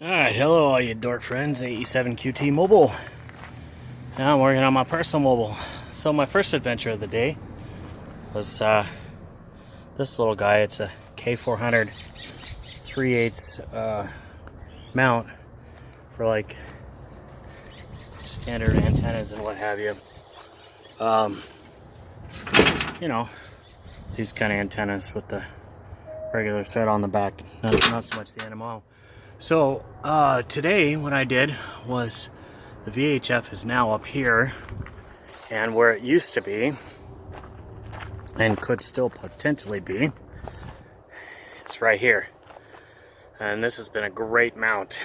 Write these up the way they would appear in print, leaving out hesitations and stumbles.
Alright, hello all you dork friends, AE7QT Mobile. Now I'm working on my personal mobile. So my first adventure of the day was this little guy. It's a K400 3/8 mount for like standard antennas and what have you. You know, these kind of antennas with the regular thread on the back, not so much the NMO. So today what I did was the VHF is now up here, and where it used to be and could still potentially be, it's right here. And this has been a great mount.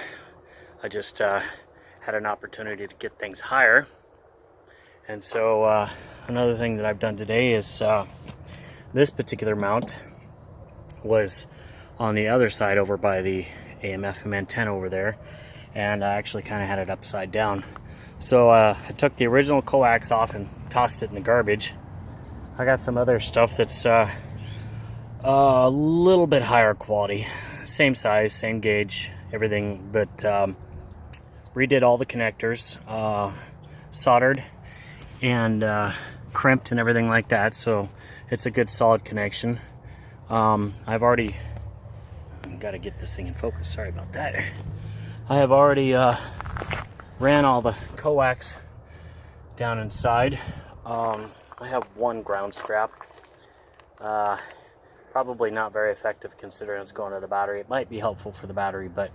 I just had an opportunity to get things higher, and so another thing that I've done today is this particular mount was on the other side over by the AM/FM antenna over there, and I actually kind of had it upside down. So I took the original coax off and tossed it in the garbage. I got some other stuff that's a little bit higher quality, same size, same gauge, everything, but redid all the connectors, soldered and crimped and everything like that, so it's a good solid connection. I've already got to get this thing in focus, sorry about that. I have already ran all the coax down inside. I have one ground strap, probably not very effective considering it's going to the battery. It might be helpful for the battery, but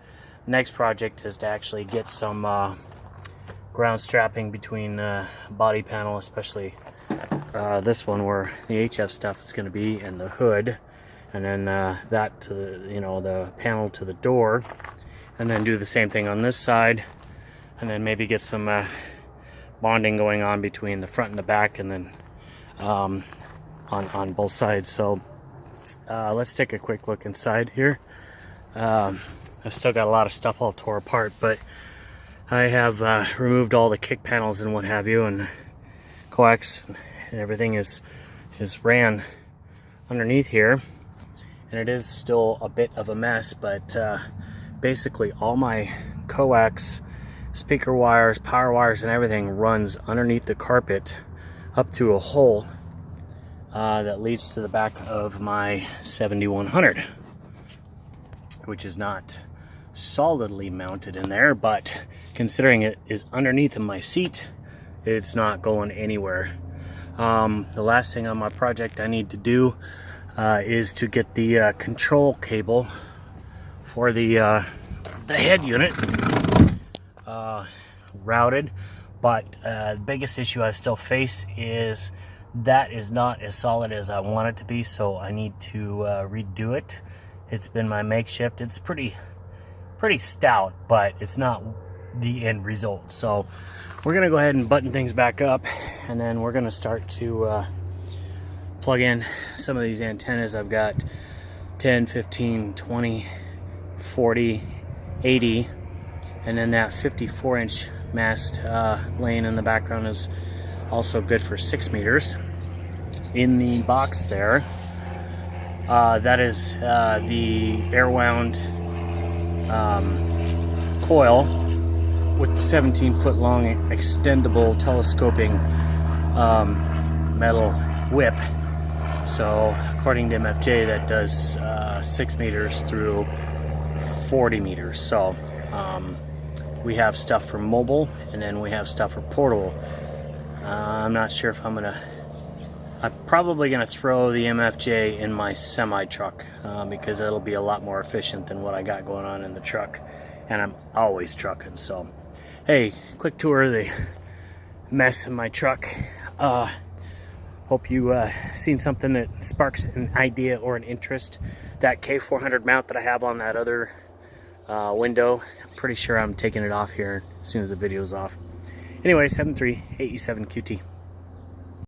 next project is to actually get some ground strapping between body panel, especially this one where the HF stuff is going to be, and the hood, and then that to the, the panel to the door, and then do the same thing on this side, and then maybe get some bonding going on between the front and the back, and then on both sides. So let's take a quick look inside here. I've still got a lot of stuff all tore apart, but I have removed all the kick panels and what have you, and coax and everything is ran underneath here, and it is still a bit of a mess, but basically all my coax, speaker wires, power wires, and everything runs underneath the carpet up through a hole that leads to the back of my 7100, which is not solidly mounted in there, but considering it is underneath in my seat, it's not going anywhere. The last thing on my project I need to do is to get the control cable for the head unit routed, but the biggest issue I still face is that is not as solid as I want it to be, so I need to redo it. It's been my makeshift. It's pretty stout, but it's not the end result. So we're gonna go ahead and button things back up, and then we're gonna start to plug in some of these antennas. I've got 10, 15, 20, 40, 80, and then that 54-inch mast laying in the background is also good for 6 meters. In the box there, that is the air wound coil with the 17-foot long extendable telescoping metal whip. So according to MFJ, that does 6 meters through 40 meters. So we have stuff for mobile, and then we have stuff for portable. I'm not sure if I'm probably gonna throw the MFJ in my semi truck because it'll be a lot more efficient than what I got going on in the truck, and I'm always trucking. So hey, quick tour of the mess in my truck. Hope you seen something that sparks an idea or an interest. That K400 mount that I have on that other window, I'm pretty sure I'm taking it off here as soon as the video's off. Anyway, 73 AE7QT.